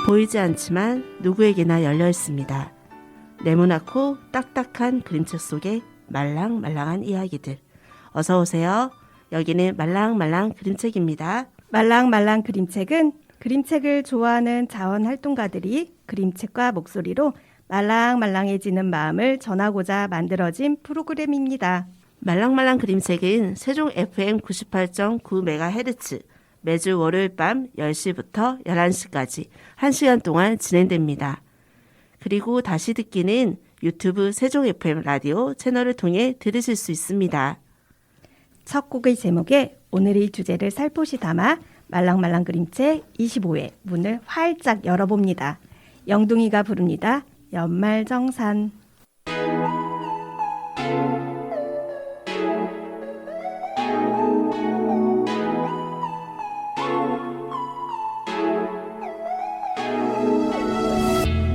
보이지 않지만 누구에게나 열려 있습니다. 네모나고 딱딱한 그림책 속에 말랑말랑한 이야기들. 어서 오세요. 여기는 말랑말랑 그림책입니다. 말랑말랑 그림책은 그림책을 좋아하는 자원활동가들이 그림책과 목소리로 말랑말랑해지는 마음을 전하고자 만들어진 프로그램입니다. 말랑말랑 그림책은 세종 FM 98.9MHz 매주 월요일 밤 10시부터 11시까지 1시간 동안 진행됩니다. 그리고 다시 듣기는 유튜브 세종 FM 라디오 채널을 통해 들으실 수 있습니다. 첫 곡의 제목에 오늘의 주제를 살포시 담아 말랑말랑 그림책 25회 문을 활짝 열어봅니다. 영둥이가 부릅니다. 연말정산.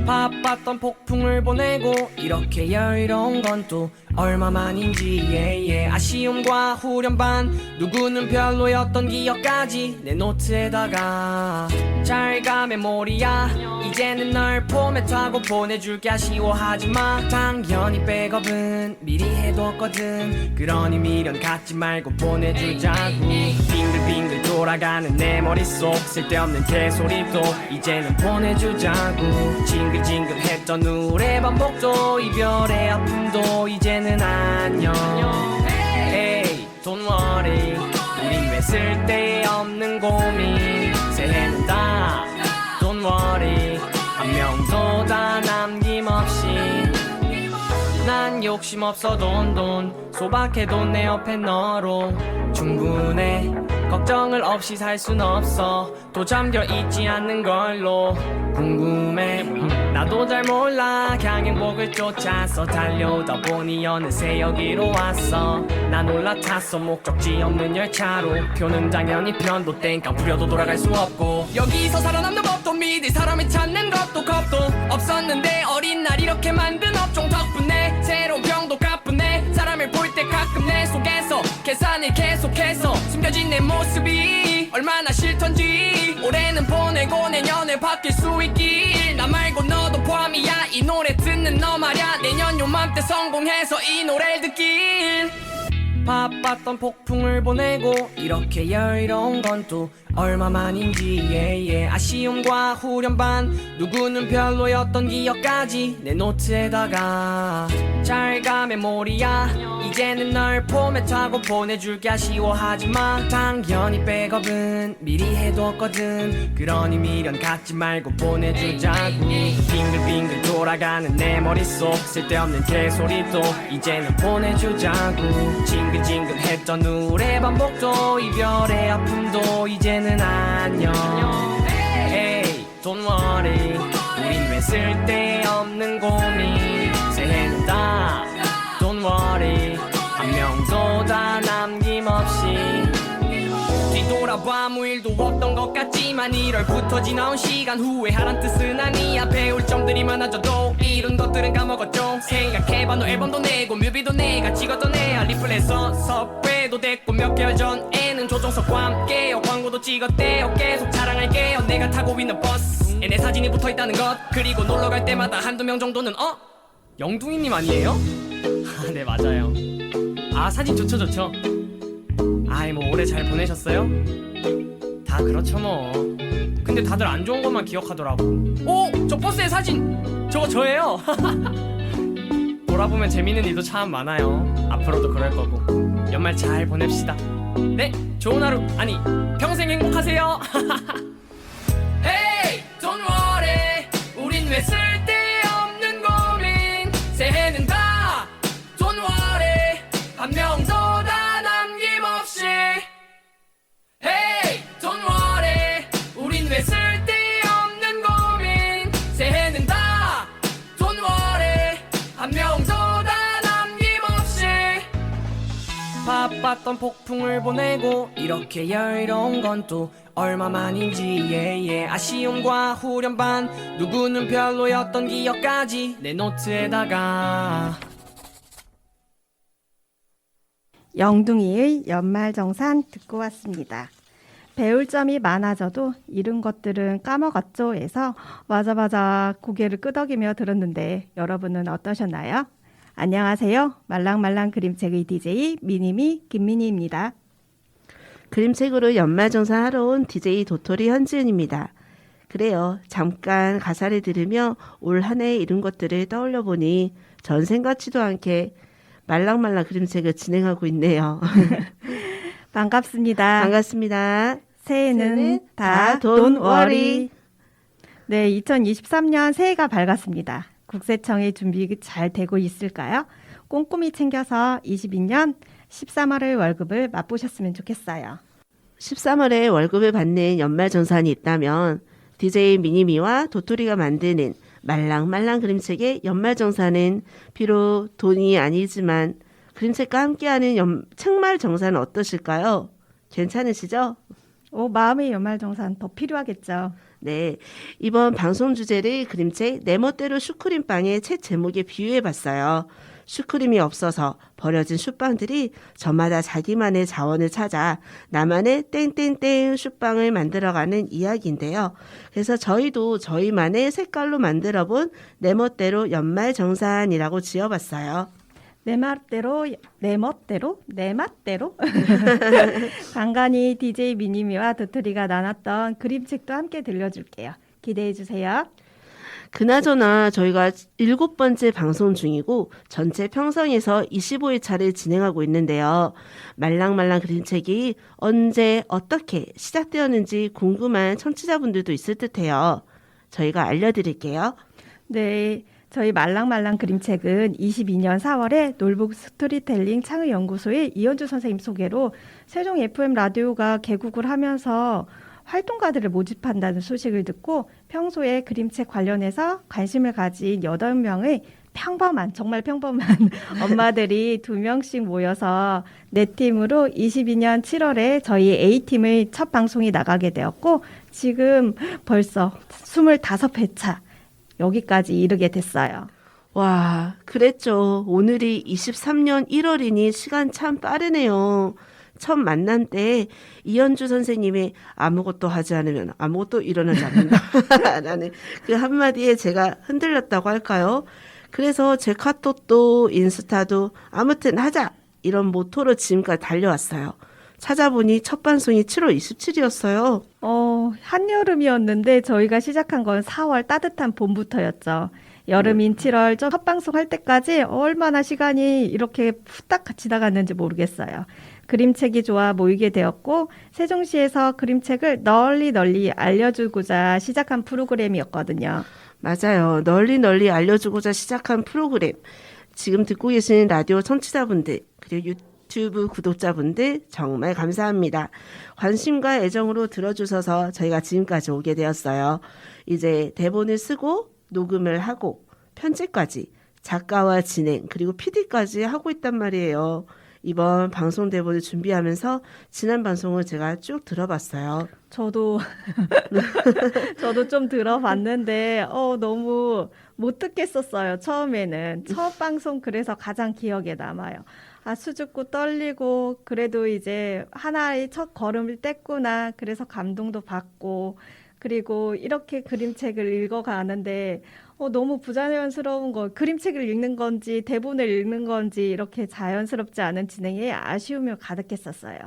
바빴던 폭풍을 보내고 이렇게 여유로운 건 또 얼마만인지 아쉬움과 후련 반 누구는 별로였던 기억까지 내 노트에다가 잘 가 메모리야 이제는 널 포맷하고 보내줄게 아쉬워하지마 당연히 백업은 미리 해뒀거든 그러니 미련 갖지 말고 보내주자고 빙글빙글 돌아가는 내 머릿속 쓸데없는 개소리도 이제는 보내주자고 징글징글했던 우울의 반복도 이별의 아픔도 이제는 안녕 Hey, don't worry 우린 왜 쓸데없는 고민 새해는 다 Don't worry 한 명도 다 남김없이 난 욕심 없어 돈 소박해도 내 옆에 너로 충분해 걱정을 없이 살 순 없어 또 잠겨있지 않는 걸로 궁금해 나도 잘 몰라 그냥 행복을 쫓아서 달려오다 보니 어느새 여기로 왔어 난 올라탔어 목적지 없는 열차로 표는 당연히 편도 땡깡 부려도 돌아갈 수 없고 여기서 살아남는 법도 믿을 사람을 찾는 것도 겁도 없었는데 어린 날 이렇게 만든 업종 덕분에 새로운 병도 가뿐해 사람을 볼 때 가끔 내 속에서 계산을 계속해서 숨겨진 내 모습이 얼마나 싫던지 올해는 보내고 내년에 바뀔 수 있길 나 말고 너도 포함이야 이 노래 듣는 너 말야 내년 요맘때 성공해서 이 노래를 듣길 바빴던 폭풍을 보내고 이렇게 여유로운 건 또 얼마만인지 아쉬움과 후련 반 누구는 별로였던 기억까지 내 노트에다가 잘 가 메모리야 이제는 널 포맷하고 보내줄게 아쉬워하지마 당연히 백업은 미리 해뒀거든 그러니 미련 갖지 말고 보내주자고 빙글빙글 돌아가는 내 머릿속 쓸데없는 개소리도 이제는 보내주자고 징글징글했던 우울의 반복도 이별의 아픔도 이제는 안녕 Hey, don't worry 우린 왜 쓸데없는 고민 새해는 다 Don't worry 한 명도 다 남김없이 뒤돌아봐 아무 일도 없던 것 같지만 1월부터 지나온 시간 후회하란 뜻은 아니야 배울 점들이 많아져도 이런 것들은 까먹었죠 생각해봐 너 앨범도 내고 뮤비도 내가 찍었던 애야 리플에서 섭외도 됐고 몇 개월 전에는 조정석과 함께요 광고도 찍었대요 계속 자랑할게요 내가 타고 있는 버스에 내 사진이 붙어있다는 것 그리고 놀러갈 때마다 한두 명 정도는 영둥이님 아니에요? 아, 네 맞아요 아 사진 좋죠 아이 뭐 올해 잘 보내셨어요? 다 그렇죠 뭐 근데 다들 안 좋은 것만 기억하더라고 오! 저 버스의 사진! 저거 저예요! 돌아보면 재밌는 일도 참 많아요 앞으로도 그럴 거고 연말 잘 보냅시다 네! 좋은 하루 아니 평생 행복하세요 Hey! Don't worry 우린 왜 쓸데없는 고민 새해는 다 Don't worry 한 명도 다 남김없이 Hey! Don't worry 우린 왜 쓸데없는 고민 새해는 다 Don't worry 한 명도 다 남김없이 바빴던 폭풍을 보내고 이렇게 여유로운 건 또 얼마만인지 아쉬움과 후련 반 누구는 별로였던 기억까지 내 노트에다가 영둥이의 연말정산 듣고 왔습니다. 배울 점이 많아져도 잃은 것들은 까먹었죠 해서 맞아 고개를 끄덕이며 들었는데 여러분은 어떠셨나요? 안녕하세요. 말랑말랑 그림책의 DJ 미니미 김미니입니다. 그림책으로 연말정산하러 온 DJ 도토리 현지은입니다. 그래요. 잠깐 가사를 들으며 올 한 해 이룬 것들을 떠올려 보니 전생 같지도 않게 말랑말랑 그림책을 진행하고 있네요. 반갑습니다. 반갑습니다. 새해는 다 Don't Don't worry. 네, 2023년 새해가 밝았습니다. 국세청의 준비 잘 되고 있을까요? 꼼꼼히 챙겨서 22년 13월의 월급을 맛보셨으면 좋겠어요. 13월에 월급을 받는 연말정산이 있다면 DJ 미니미와 도토리가 만드는 말랑말랑 그림책의 연말정산은 비록 돈이 아니지만 그림책과 함께하는 책말정산은 어떠실까요? 괜찮으시죠? 마음의 연말정산 더 필요하겠죠. 네, 이번 방송 주제를 그림책 내 멋대로 슈크림빵의 책 제목에 비유해봤어요. 슈크림이 없어서 버려진 슈빵들이 저마다 자기만의 자원을 찾아 나만의 땡땡땡 슈빵을 만들어가는 이야기인데요. 그래서 저희도 저희만의 색깔로 만들어본 내 멋대로 연말정산이라고 지어봤어요. 내 맛대로 간간히 DJ 미니미와 도토리가 나눴던 그림책도 함께 들려줄게요. 기대해주세요. 그나저나 저희가 7번째 방송 중이고 전체 평성에서 25회차를 진행하고 있는데요. 말랑말랑 그림책이 언제 어떻게 시작되었는지 궁금한 청취자분들도 있을 듯해요. 저희가 알려드릴게요. 네, 저희 말랑말랑 그림책은 22년 4월에 놀북 스토리텔링 창의연구소의 이현주 선생님 소개로 세종 FM 라디오가 개국을 하면서 활동가들을 모집한다는 소식을 듣고 평소에 그림책 관련해서 관심을 가진 8명의 정말 평범한 엄마들이 2명씩 모여서 네 팀으로 22년 7월에 저희 A팀의 첫 방송이 나가게 되었고 지금 벌써 25회차 여기까지 이르게 됐어요. 와, 그랬죠. 오늘이 23년 1월이니 시간 참 빠르네요. 첫 만남 때 이현주 선생님의 아무것도 하지 않으면 아무것도 일어나지 않는다 라는 그 한마디에 제가 흔들렸다고 할까요? 그래서 제 카톡도 인스타도 아무튼 하자 이런 모토로 지금까지 달려왔어요. 찾아보니 첫 방송이 7월 27일이었어요. 한여름이었는데 저희가 시작한 건 4월 따뜻한 봄부터였죠. 여름인 7월 첫 방송할 때까지 얼마나 시간이 이렇게 후딱 지나갔는지 모르겠어요. 그림책이 좋아 모이게 되었고 세종시에서 그림책을 널리 알려주고자 시작한 프로그램이었거든요. 맞아요. 널리 알려주고자 시작한 프로그램. 지금 듣고 계시는 라디오 청취자분들 그리고 유튜브 구독자분들 정말 감사합니다. 관심과 애정으로 들어주셔서 저희가 지금까지 오게 되었어요. 이제 대본을 쓰고 녹음을 하고 편집까지 작가와 진행 그리고 PD까지 하고 있단 말이에요. 이번 방송 대본을 준비하면서 지난 방송을 제가 쭉 들어봤어요. 저도 좀 들어봤는데 너무 못 듣겠었어요. 처음에는 첫 방송 그래서 가장 기억에 남아요. 수줍고 떨리고 그래도 이제 하나의 첫 걸음을 뗐구나. 그래서 감동도 받고 그리고 이렇게 그림책을 읽어가는데 너무 부자연스러운 거 그림책을 읽는 건지 대본을 읽는 건지 이렇게 자연스럽지 않은 진행에 아쉬움이 가득했었어요.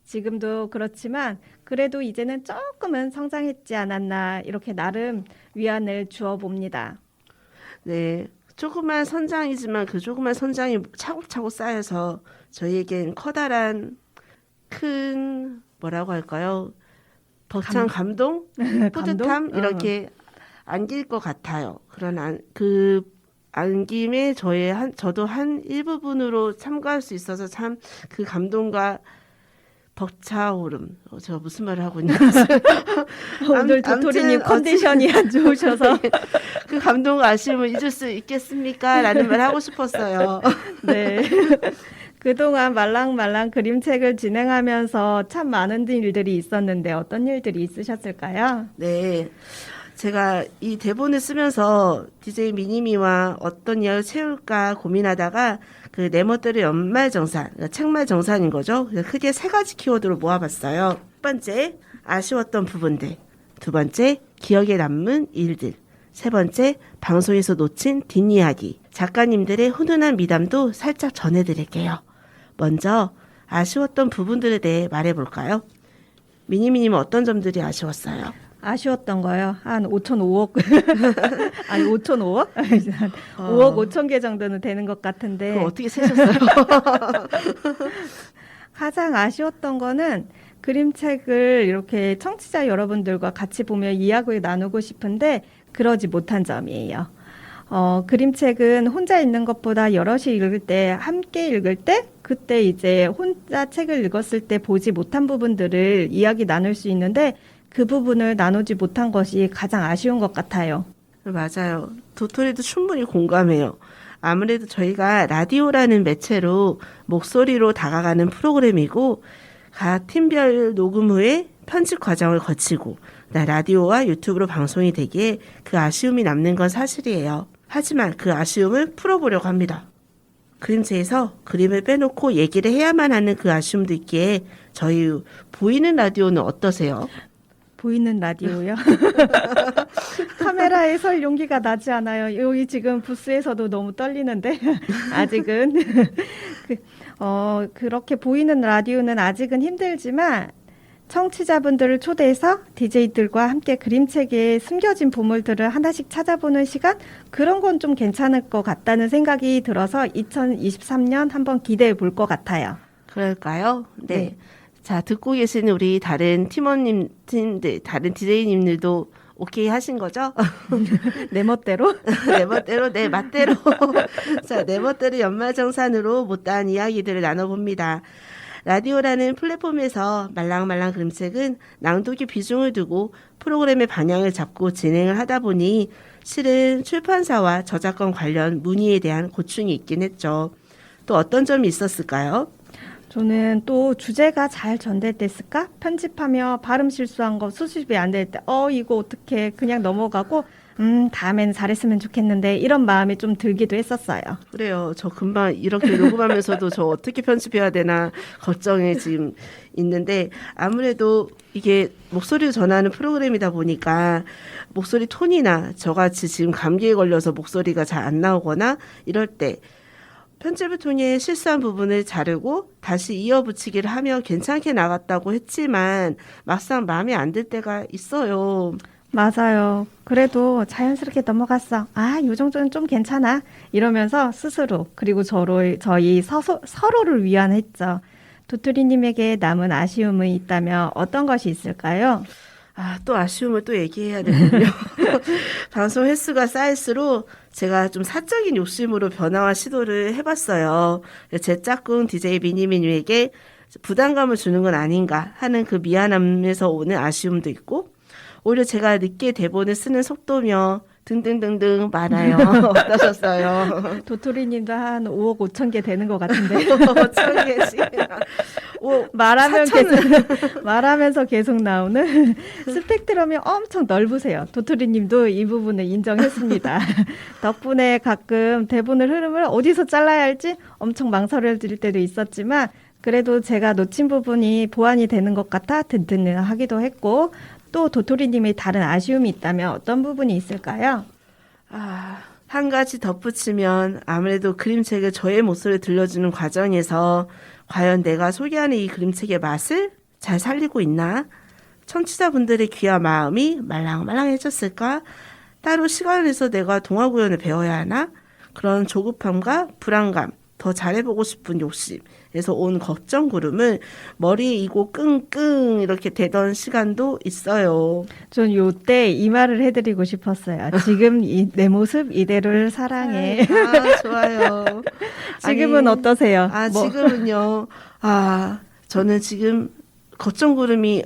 지금도 그렇지만 그래도 이제는 조금은 성장했지 않았나 이렇게 나름 위안을 주어 봅니다. 네, 조그만 선장이지만 그 조그만 선장이 차곡차곡 쌓여서 저희에겐 커다란 큰 뭐라고 할까요? 벅찬 감동? 뿌듯함? 이렇게 안길 것 같아요. 그런 그 안김에 저도 한 일부분으로 참가할 수 있어서 참 그 감동과 벅차오름. 제가 무슨 말을 하고 있는지. 오늘 도토리님 컨디션이 안 좋으셔서 그 감동과 아쉬움을 잊을 수 있겠습니까? 라는 말 하고 싶었어요. 네. 그동안 말랑말랑 그림책을 진행하면서 참 많은 일들이 있었는데 어떤 일들이 있으셨을까요? 네. 제가 이 대본을 쓰면서 DJ 미니미와 어떤 이야기를 채울까 고민하다가 그 내 멋대로 연말정산, 책말정산인 거죠. 그래서 크게 3가지 키워드로 모아봤어요. 번째, 아쉬웠던 부분들. 두 번째, 기억에 남는 일들. 세 번째, 방송에서 놓친 뒷이야기. 작가님들의 훈훈한 미담도 살짝 전해드릴게요. 먼저 아쉬웠던 부분들에 대해 말해볼까요? 미니미님은 어떤 점들이 아쉬웠어요? 아쉬웠던 거요. 한 5,005억. 아니, 5,005억? 5억 5천 개 정도는 되는 것 같은데. 그거 어떻게 세셨어요? 가장 아쉬웠던 거는 그림책을 이렇게 청취자 여러분들과 같이 보며 이야기를 나누고 싶은데 그러지 못한 점이에요. 그림책은 혼자 읽는 것보다 여럿이 읽을 때, 함께 읽을 때, 그때 이제 혼자 책을 읽었을 때 보지 못한 부분들을 이야기 나눌 수 있는데 그 부분을 나누지 못한 것이 가장 아쉬운 것 같아요. 맞아요. 도토리도 충분히 공감해요. 아무래도 저희가 라디오라는 매체로 목소리로 다가가는 프로그램이고 각 팀별 녹음 후에 편집 과정을 거치고 라디오와 유튜브로 방송이 되기에 그 아쉬움이 남는 건 사실이에요. 하지만 그 아쉬움을 풀어보려고 합니다. 그림체에서 그림을 빼놓고 얘기를 해야만 하는 그 아쉬움도 있기에 저희 보이는 라디오는 어떠세요? 보이는 라디오요? 카메라에 설 용기가 나지 않아요. 여기 지금 부스에서도 너무 떨리는데 아직은 그렇게 보이는 라디오는 아직은 힘들지만 청취자분들을 초대해서 DJ들과 함께 그림책에 숨겨진 보물들을 하나씩 찾아보는 시간? 그런 건 좀 괜찮을 것 같다는 생각이 들어서 2023년 한번 기대해 볼 것 같아요. 그럴까요? 네. 네. 자, 듣고 계시는 우리 다른 팀들, 다른 DJ님들도 오케이 하신 거죠? 내 멋대로? 내 멋대로, 내 맛대로. 자, 내 멋대로 연말정산으로 못다한 이야기들을 나눠봅니다. 라디오라는 플랫폼에서 말랑말랑 그림책은 낭독의 비중을 두고 프로그램의 방향을 잡고 진행을 하다 보니 실은 출판사와 저작권 관련 문의에 대한 고충이 있긴 했죠. 또 어떤 점이 있었을까요? 저는 또 주제가 잘 전달됐을까? 편집하며 발음 실수한 거 수습이 안 될 때, 이거 어떻게 그냥 넘어가고, 다음엔 잘했으면 좋겠는데, 이런 마음이 좀 들기도 했었어요. 그래요. 저 금방 이렇게 녹음하면서도 저 어떻게 편집해야 되나 걱정이 지금 있는데 아무래도 이게 목소리를 전하는 프로그램이다 보니까 목소리 톤이나 저같이 지금 감기에 걸려서 목소리가 잘 안 나오거나 이럴 때 편집을 통해 실수한 부분을 자르고 다시 이어붙이기를 하면 괜찮게 나갔다고 했지만 막상 마음에 안 들 때가 있어요. 맞아요. 그래도 자연스럽게 넘어갔어. 요 정도는 좀 괜찮아. 이러면서 스스로, 그리고 저희 서로를 위안했죠. 도토리님에게 남은 아쉬움이 있다면 어떤 것이 있을까요? 또 아쉬움을 또 얘기해야 되군요. 방송 횟수가 쌓일수록 제가 좀 사적인 욕심으로 변화와 시도를 해봤어요. 제 짝꿍 DJ 미니미님에게 부담감을 주는 건 아닌가 하는 그 미안함에서 오는 아쉬움도 있고 오히려 제가 늦게 대본을 쓰는 속도며 등등등등 많아요. 어떠셨어요? 도토리님도 한 5억 5천 개 되는 것 같은데. 5천 개씩. 말하면서 계속 나오는 스펙트럼이 엄청 넓으세요. 도토리님도 이 부분을 인정했습니다. 덕분에 가끔 대본을 흐름을 어디서 잘라야 할지 엄청 망설여질 때도 있었지만 그래도 제가 놓친 부분이 보완이 되는 것 같아 든든하기도 했고 또 도토리님의 다른 아쉬움이 있다면 어떤 부분이 있을까요? 한 가지 덧붙이면 아무래도 그림책을 저의 목소리를 들려주는 과정에서 과연 내가 소개하는 이 그림책의 맛을 잘 살리고 있나? 청취자분들의 귀와 마음이 말랑말랑해졌을까? 따로 시간을 내서 내가 동화구연을 배워야 하나? 그런 조급함과 불안감, 더 잘해보고 싶은 욕심에서 온 걱정 구름을 머리에 이고 끙끙 이렇게 대던 시간도 있어요. 전 요때 이 말을 해드리고 싶었어요. 지금 내 모습 이대로를 사랑해. 좋아요. 지금은 어떠세요? 지금은요. 저는 지금 걱정 구름이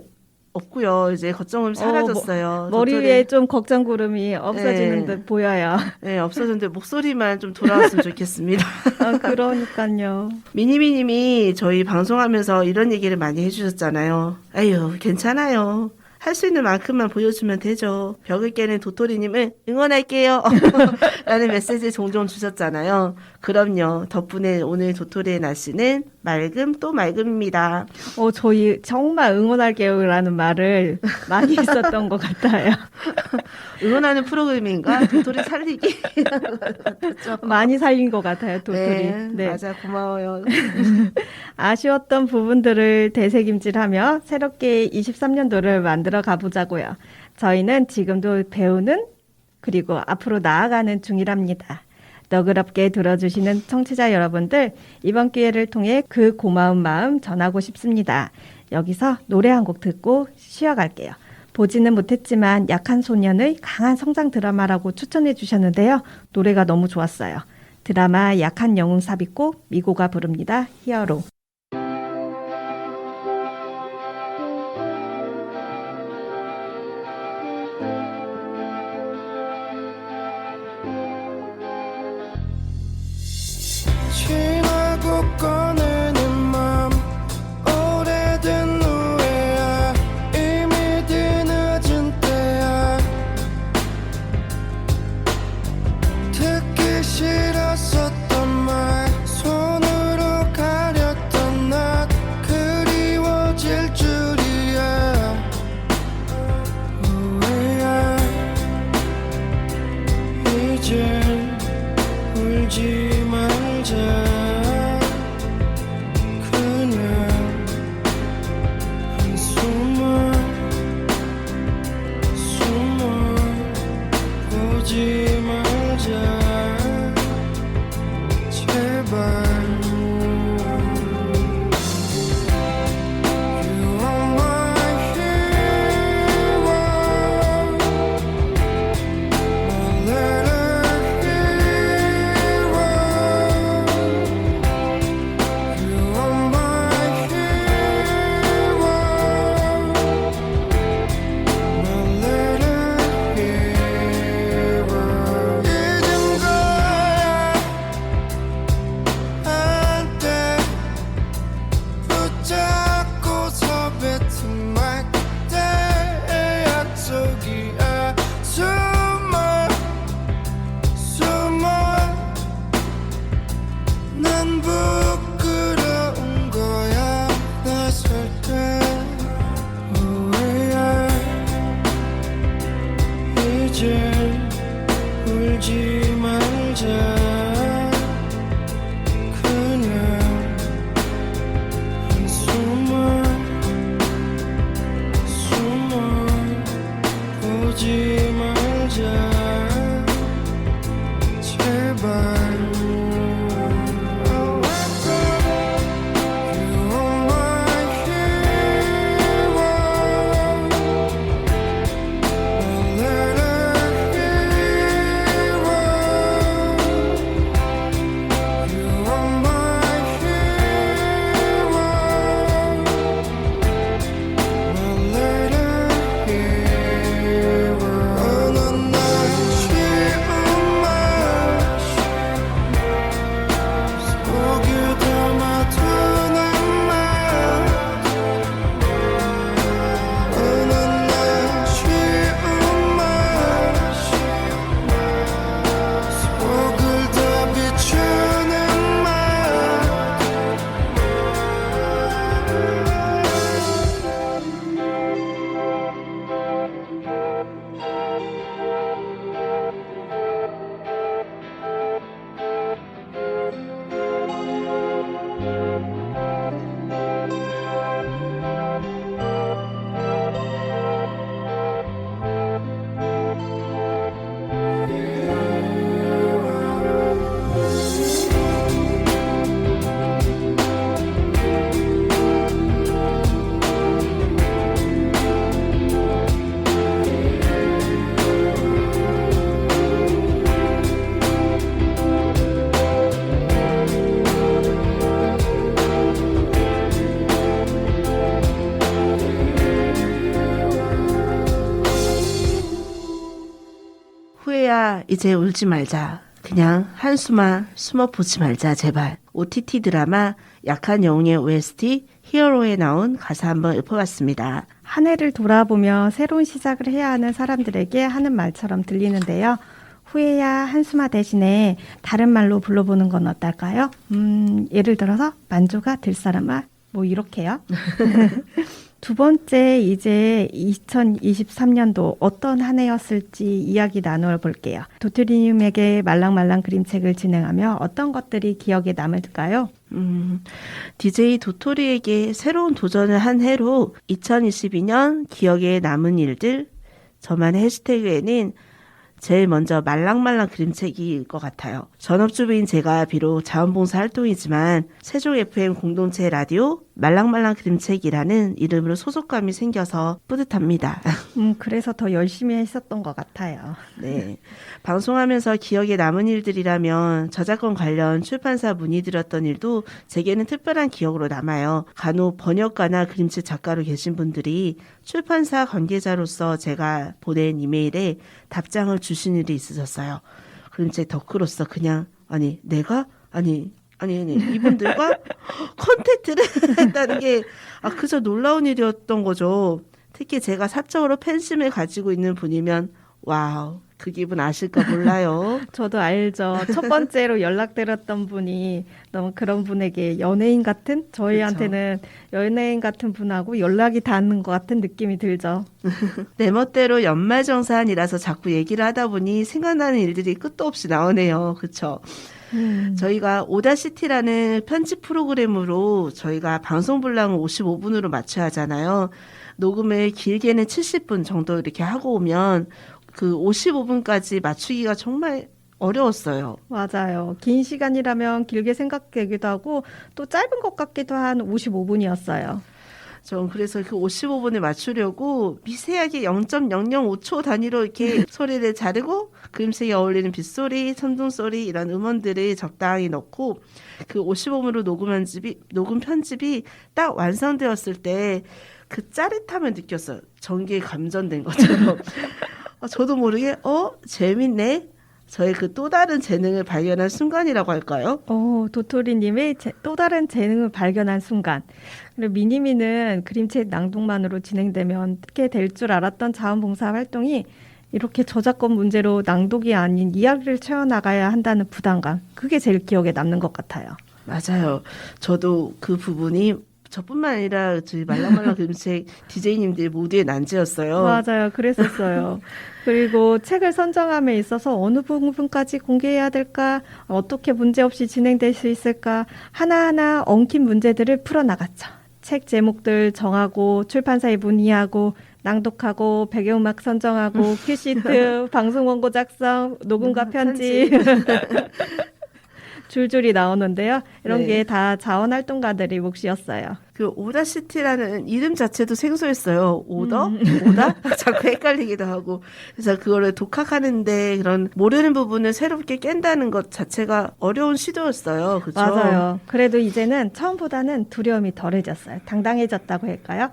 없고요. 이제 걱정은 사라졌어요. 머리 위에 좀 걱정 구름이 없어지는 듯 보여요. 네, 없어졌는데 목소리만 좀 돌아왔으면 좋겠습니다. 그러니까요. 미니미님이 저희 방송하면서 이런 얘기를 많이 해주셨잖아요. 아유, 괜찮아요. 할 수 있는 만큼만 보여주면 되죠. 벽을 깨는 도토리님을 응원할게요. 라는 메시지 종종 주셨잖아요. 그럼요. 덕분에 오늘 도토리의 날씨는 맑음 또 맑음입니다. 저희 정말 응원할게요라는 말을 많이 했었던 것 같아요. 응원하는 프로그램인가? 도토리 살리기. 많이 살린 것 같아요, 도토리. 네, 맞아. 고마워요. 아쉬웠던 부분들을 되새김질하며 새롭게 23년도를 만들어 가보자고요. 저희는 지금도 배우는 그리고 앞으로 나아가는 중이랍니다. 너그럽게 들어주시는 청취자 여러분들, 이번 기회를 통해 그 고마운 마음 전하고 싶습니다. 여기서 노래 한 곡 듣고 쉬어갈게요. 보지는 못했지만 약한 소년의 강한 성장 드라마라고 추천해 주셨는데요. 노래가 너무 좋았어요. 드라마 약한 영웅 삽입곡 미고가 부릅니다. 히어로. 지나고 꺼내는 맘 오래된 후회야 이미 뒤늦은 때야 듣기 싫었었던 말 손으로 가렸던 나 그리워질 줄이야 후회야 이제 울지 말자 그냥 한숨만 숨어 보지 말자 제발 You are my hero My little hero You are my hero My little hero 잊은 거야 한때 붙잡고서 뱉은 말 그때의 약속이야 숨어 난 부끄러운 거야 나설 때 후회야 이제 울지 말자 그냥 한숨만 숨어 보지 말자 제발 You are my hero My little hero You are my hero My little hero 어느 날 쉬운 말 속에 담아두는 말 어느 날 쉬운 말 속을 다 비추는 말 후회야, 이제 울지 말자. 그냥 한숨만 숨어 보지 말자, 제발. OTT 드라마 약한 영웅의 OST 히어로에 나온 가사 한번 읊어봤습니다. 한 해를 돌아보며 새로운 시작을 해야 하는 사람들에게 하는 말처럼 들리는데요. 후에야 한수마 대신에 다른 말로 불러보는 건 어떨까요? 예를 들어서 만조가 될 사람아 뭐 이렇게요. 두 번째 이제 2023년도 어떤 한 해였을지 이야기 나누어 볼게요. 도토리님에게 말랑말랑 그림책을 진행하며 어떤 것들이 기억에 남을까요? DJ 도토리에게 새로운 도전을 한 해로 2022년 기억에 남은 일들, 저만의 해시태그에는 제일 먼저 말랑말랑 그림책일 것 같아요. 전업주부인 제가 비록 자원봉사 활동이지만 세종 FM 공동체 라디오 말랑말랑 그림책이라는 이름으로 소속감이 생겨서 뿌듯합니다. 그래서 더 열심히 했었던 것 같아요. 네. 방송하면서 기억에 남은 일들이라면 저작권 관련 출판사 문의드렸던 일도 제게는 특별한 기억으로 남아요. 간혹 번역가나 그림책 작가로 계신 분들이 출판사 관계자로서 제가 보낸 이메일에 답장을 주신 일이 있으셨어요. 그림책 덕후로서 그냥 내가 이분들과 컨택트를 했다는 게 그저 놀라운 일이었던 거죠. 특히 제가 사적으로 팬심을 가지고 있는 분이면 와우, 그 기분 아실까 몰라요. 저도 알죠. 첫 번째로 연락드렸던 분이 너무 그런 분에게 연예인 같은, 저희한테는 연예인 같은 분하고 연락이 닿는 것 같은 느낌이 들죠. 내 멋대로 연말정산이라서 자꾸 얘기를 하다 보니 생각나는 일들이 끝도 없이 나오네요. 그렇죠? 저희가 오다시티라는 편집 프로그램으로 저희가 방송 분량을 55분으로 맞춰야 하잖아요. 녹음을 길게는 70분 정도 이렇게 하고 오면 그 55분까지 맞추기가 정말 어려웠어요. 맞아요. 긴 시간이라면 길게 생각되기도 하고 또 짧은 것 같기도 한 55분이었어요. 전 그래서 그 55분을 맞추려고 미세하게 0.005초 단위로 이렇게 소리를 자르고 그림책에 어울리는 빗소리, 천둥소리 이런 음원들을 적당히 넣고 그 55분으로 녹음 편집이 딱 완성되었을 때 그 짜릿함을 느꼈어요. 전기에 감전된 것처럼. 저도 모르게 재밌네. 저의 그 또 다른 재능을 발견한 순간이라고 할까요? 도토리님의 또 다른 재능을 발견한 순간. 그리고 미니미는 그림책 낭독만으로 진행되면 어떻게 될 줄 알았던 자원봉사 활동이 이렇게 저작권 문제로 낭독이 아닌 이야기를 채워나가야 한다는 부담감. 그게 제일 기억에 남는 것 같아요. 맞아요. 저도 그 부분이 저뿐만 아니라 저희 말랑말랑 그림책 DJ님들 모두의 난제였어요. 맞아요. 그랬었어요. 그리고 책을 선정함에 있어서 어느 부분까지 공개해야 될까, 어떻게 문제없이 진행될 수 있을까, 하나하나 엉킨 문제들을 풀어나갔죠. 책 제목들 정하고 출판사에 문의하고 낭독하고 배경음악 선정하고 큐시트, 방송 원고 작성, 녹음과 편집 줄줄이 나오는데요. 이런 게 다 자원활동가들의 몫이었어요. 그 오다시티라는 이름 자체도 생소했어요. 오다? 자꾸 헷갈리기도 하고. 그래서 그거를 독학하는데 그런 모르는 부분을 새롭게 깬다는 것 자체가 어려운 시도였어요. 그렇죠? 맞아요. 그래도 이제는 처음보다는 두려움이 덜해졌어요. 당당해졌다고 할까요?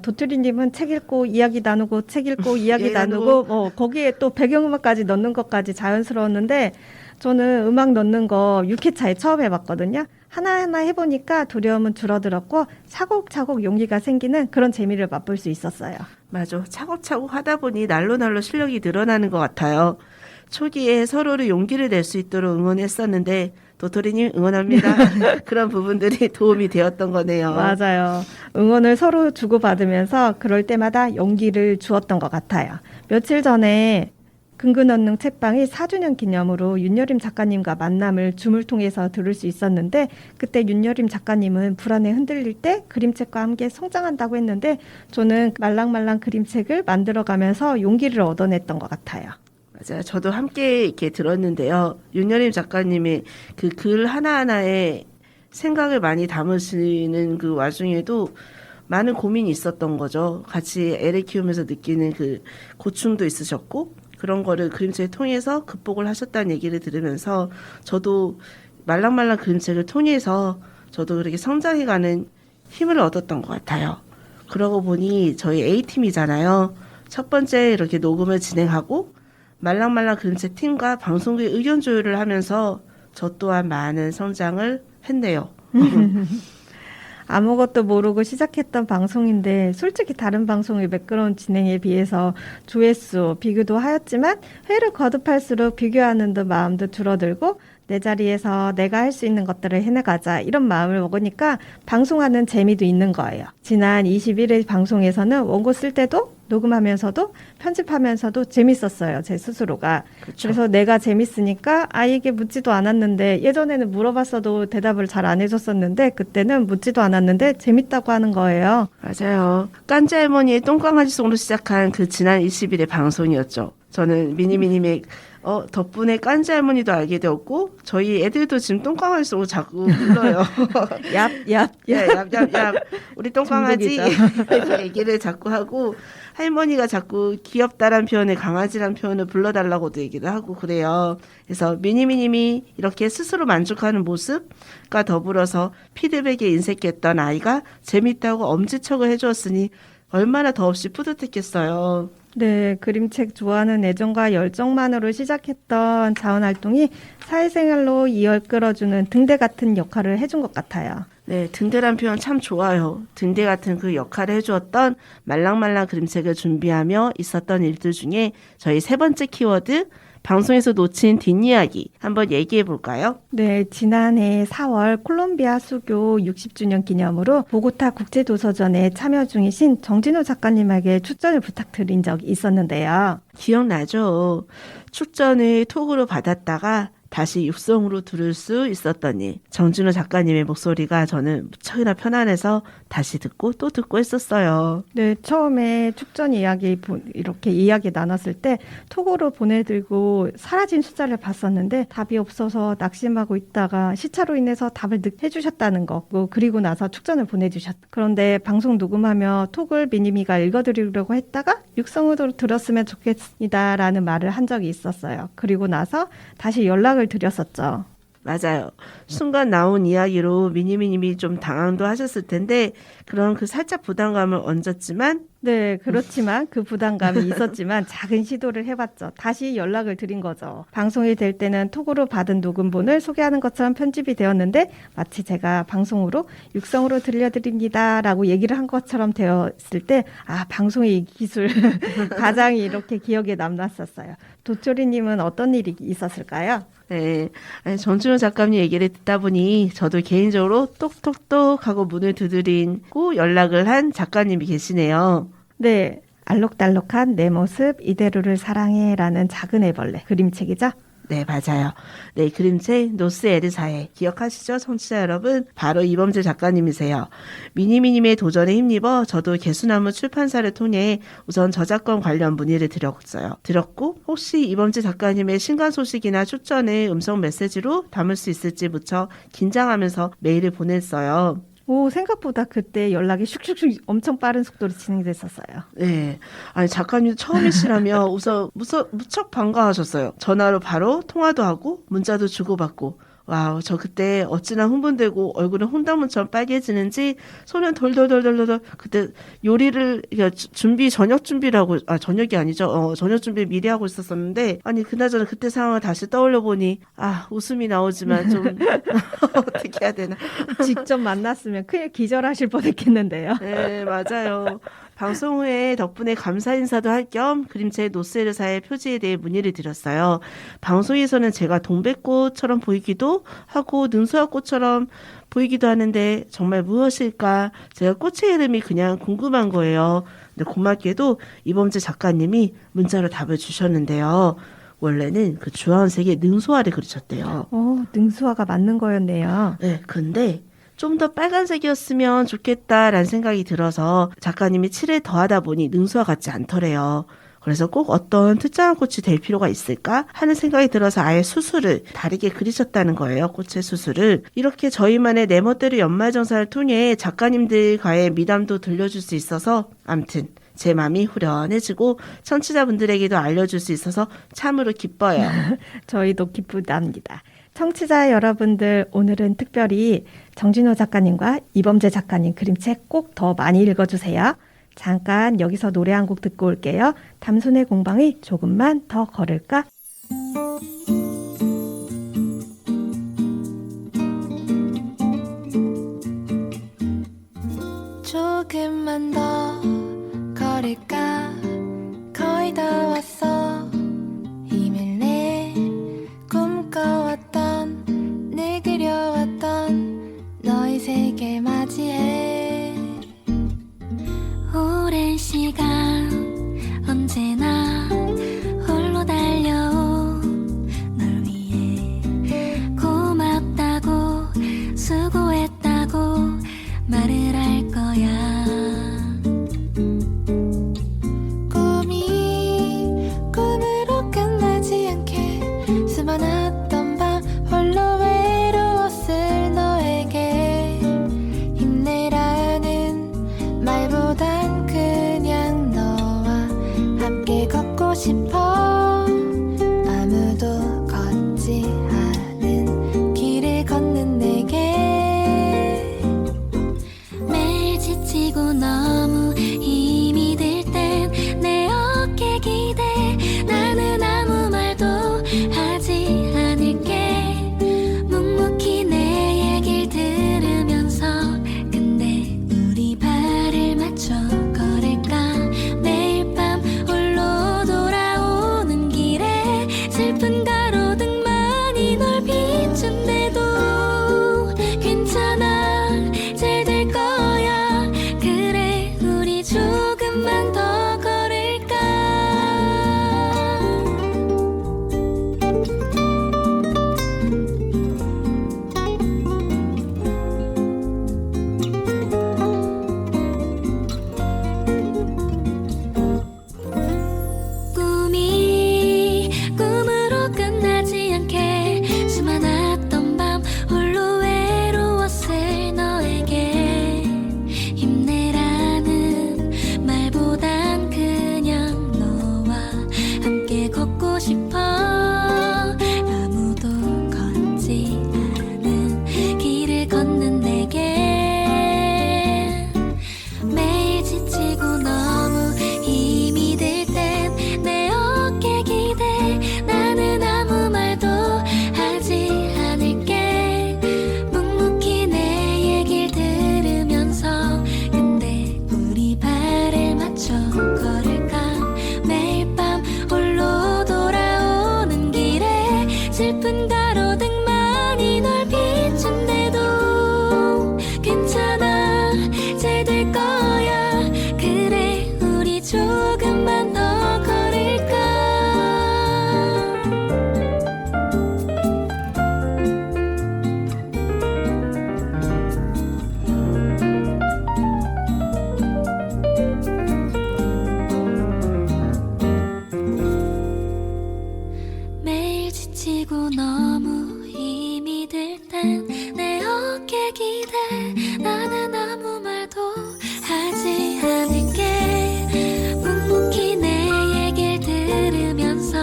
도토리님은 책 읽고 이야기 나누고 책 읽고 이야기 나누고 거기에 또 배경음악까지 넣는 것까지 자연스러웠는데 저는 음악 넣는 거 6회차에 처음 해봤거든요. 하나하나 해보니까 두려움은 줄어들었고 차곡차곡 용기가 생기는 그런 재미를 맛볼 수 있었어요. 맞아. 차곡차곡 하다 보니 날로 실력이 늘어나는 것 같아요. 초기에 서로를 용기를 낼 수 있도록 응원했었는데 도토리님 응원합니다. 그런 부분들이 도움이 되었던 거네요. 맞아요. 응원을 서로 주고받으면서 그럴 때마다 용기를 주었던 것 같아요. 며칠 전에 근근언능 책방이 4주년 기념으로 윤여림 작가님과 만남을 줌을 통해서 들을 수 있었는데 그때 윤여림 작가님은 불안에 흔들릴 때 그림책과 함께 성장한다고 했는데 저는 말랑말랑 그림책을 만들어가면서 용기를 얻어냈던 것 같아요. 맞아요. 저도 함께 이렇게 들었는데요. 윤여림 작가님의 그 글 하나하나에 생각을 많이 담으시는 그 와중에도 많은 고민이 있었던 거죠. 같이 애를 키우면서 느끼는 그 고충도 있으셨고 그런 거를 그림책을 통해서 극복을 하셨다는 얘기를 들으면서 저도 말랑말랑 그림책을 통해서 저도 그렇게 성장해가는 힘을 얻었던 것 같아요. 그러고 보니 저희 A팀이잖아요. 첫 번째 이렇게 녹음을 진행하고 말랑말랑 그림책 팀과 방송국의 의견 조율을 하면서 저 또한 많은 성장을 했네요. 아무것도 모르고 시작했던 방송인데 솔직히 다른 방송의 매끄러운 진행에 비해서 조회수 비교도 하였지만 회를 거듭할수록 비교하는 듯 마음도 줄어들고 내 자리에서 내가 할 수 있는 것들을 해나가자 이런 마음을 먹으니까 방송하는 재미도 있는 거예요. 지난 21일 방송에서는 원고 쓸 때도 녹음하면서도 편집하면서도 재밌었어요. 제 스스로가. 그쵸. 그래서 내가 재밌으니까 아이에게 묻지도 않았는데 예전에는 물어봤어도 대답을 잘 안 해줬었는데 그때는 묻지도 않았는데 재밌다고 하는 거예요. 맞아요. 깐지 할머니의 똥강아지 송으로 시작한 그 지난 20일의 방송이었죠. 저는 미니미님의 덕분에 깐지 할머니도 알게 되었고 저희 애들도 지금 똥강아지 송을 자꾸 불러요. 얍얍 야, 얍, 우리 똥강아지 중독이죠. 이렇게 얘기를 자꾸 하고 할머니가 자꾸 귀엽다란 표현을 강아지란 표현을 불러달라고도 얘기를 하고 그래요. 그래서 미니미님이 이렇게 스스로 만족하는 모습과 더불어서 피드백에 인색했던 아이가 재밌다고 엄지척을 해주었으니 얼마나 더없이 뿌듯했겠어요. 네, 그림책 좋아하는 애정과 열정만으로 시작했던 자원활동이 사회생활로 이어 끌어주는 등대 같은 역할을 해준 것 같아요. 네, 등대란 표현 참 좋아요. 등대 같은 그 역할을 해주었던 말랑말랑 그림책을 준비하며 있었던 일들 중에 저희 세 번째 키워드 방송에서 놓친 뒷이야기 한번 얘기해 볼까요? 네, 지난해 4월 콜롬비아 수교 60주년 기념으로 보고타 국제도서전에 참여 중이신 정진호 작가님에게 출전을 부탁드린 적이 있었는데요. 기억나죠? 출전을 톡으로 받았다가 다시 육성으로 들을 수 있었던 일. 정진호 작가님의 목소리가 저는 무척이나 편안해서 다시 듣고 또 듣고 했었어요. 네, 처음에 축전 이야기 이렇게 이야기 나눴을 때 톡으로 보내들고 사라진 숫자를 봤었는데 답이 없어서 낙심하고 있다가 시차로 인해서 답을 늦게 해주셨다는 거고 그리고 나서 축전을 보내주셨. 그런데 방송 녹음하며 톡을 미니미가 읽어드리려고 했다가 육성으로 들었으면 좋겠습니다라는 말을 한 적이 있었어요. 그리고 나서 다시 연락을 드렸었죠. 맞아요. 순간 나온 이야기로 미니미님이 좀 당황도 하셨을 텐데 그런 그 살짝 부담감을 얹었지만 네, 그렇지만 그 부담감이 있었지만 작은 시도를 해봤죠. 다시 연락을 드린 거죠. 방송이 될 때는 톡으로 받은 녹음본을 소개하는 것처럼 편집이 되었는데 마치 제가 방송으로 육성으로 들려드립니다라고 얘기를 한 것처럼 되었을 때 방송의 이 기술 가장 이렇게 기억에 남았었어요. 도초리님은 어떤 일이 있었을까요? 네, 정준호 작가님 얘기를 듣다 보니 저도 개인적으로 똑똑똑 하고 문을 두드리고 연락을 한 작가님이 계시네요. 네, 알록달록한 내 모습 이대로를 사랑해라는 작은 애벌레 그림책이죠. 네, 맞아요. 네, 그림책 노스 에르사에 기억하시죠? 청취자 여러분, 바로 이범재 작가님이세요. 미니미님의 도전에 힘입어 저도 개수나무 출판사를 통해 우선 저작권 관련 문의를 드렸고 혹시 이범재 작가님의 신간 소식이나 출전을 음성 메시지로 담을 수 있을지 무척 긴장하면서 메일을 보냈어요. 오, 생각보다 그때 연락이 슉슉슉 엄청 빠른 속도로 진행됐었어요. 네. 아니, 작가님 처음이시라며 우선 무척 반가워하셨어요. 전화로 바로 통화도 하고 문자도 주고받고. 와우, 저 그때 어찌나 흥분되고 얼굴은 홍당무처럼 빨개지는지 손은 덜덜덜덜덜 그때 요리를 저녁 준비라고 저녁이 아니죠. 저녁 준비 미리 하고 있었었는데 아니 그나저나 그때 상황을 다시 떠올려 보니 웃음이 나오지만 좀 어떻게 해야 되나. 직접 만났으면 큰일 기절하실 뻔했겠는데요. 네, 맞아요. 방송 후에 덕분에 감사 인사도 할 겸 그림책 노스에르사의 표지에 대해 문의를 드렸어요. 방송에서는 제가 동백꽃처럼 보이기도 하고 능수화꽃처럼 보이기도 하는데 정말 무엇일까? 제가 꽃의 이름이 그냥 궁금한 거예요. 근데 고맙게도 이범재 작가님이 문자로 답을 주셨는데요. 원래는 그 주황색의 능수화를 그리셨대요. 능수화가 맞는 거였네요. 네, 근데 좀 더 빨간색이었으면 좋겠다라는 생각이 들어서 작가님이 칠을 더하다 보니 능수화 같지 않더래요. 그래서 꼭 어떤 특정한 꽃이 될 필요가 있을까 하는 생각이 들어서 아예 수술을 다르게 그리셨다는 거예요. 꽃의 수술을. 이렇게 저희만의 내 멋대로 연말정산을 통해 작가님들과의 미담도 들려줄 수 있어서 암튼 제 마음이 후련해지고 청취자분들에게도 알려줄 수 있어서 참으로 기뻐요. 저희도 기쁘답니다. 청취자 여러분들, 오늘은 특별히 정진호 작가님과 이범재 작가님 그림책 꼭 더 많이 읽어주세요. 잠깐 여기서 노래 한 곡 듣고 올게요. 담손의 공방이 조금만 더 걸을까? 조금만 더 걸을까 거의 다 왔어 힘을 내 꿈꿔왔던 늘 그려왔던 너의 세계 맞이해 오랜 시간 언제나 홀로 달려온 널 위해 고맙다고 수고했다고 말을 할 거야 꿈이 꿈으로 끝나지 않게 수많았던 밤 홀로 외로웠을 너에게 힘내라는 말보단 그냥 너와 함께 걷고 싶어 아무도 걷지 않은 길을 걷는 내게 매일 지치고 너무 힘이 들 땐 내 어깨 기대 나는 아무 말도 하지 않을게 묵묵히 내 얘길 들으면서 근데 우리 발을 맞춰 걸을까 매일 밤 홀로 돌아오는 길에 슬픈 가로등만이 널 비춘대도 괜찮아 잘 될 거야 그래 우리 조금만 더 걸을까 꿈이 꿈으로 끝나지 않게 수많았던 밤 홀로 외로웠을 너에게 힘내라는 말보단 그냥 너와 함께 걷고 싶어 아무도 걷지 않은 길을 걷는 내게 매일 지치고 너무 힘이 들 땐 내 어깨 기대 나는 아무 말도 하지 않을게 묵묵히 내 얘길 들으면서 근데 우리 발을 맞춰 걸을까 매일 밤 홀로 돌아오는 길에 슬픈 가로등만이 널 비춘대도 괜찮아 잘 될 거야 그래 우리 조금만 더 걸을까 매일 지치고 너무 힘이 들 땐 내 어깨 기대 나는 아무 말도 하지 않을게 묵묵히 내 얘길 들으면서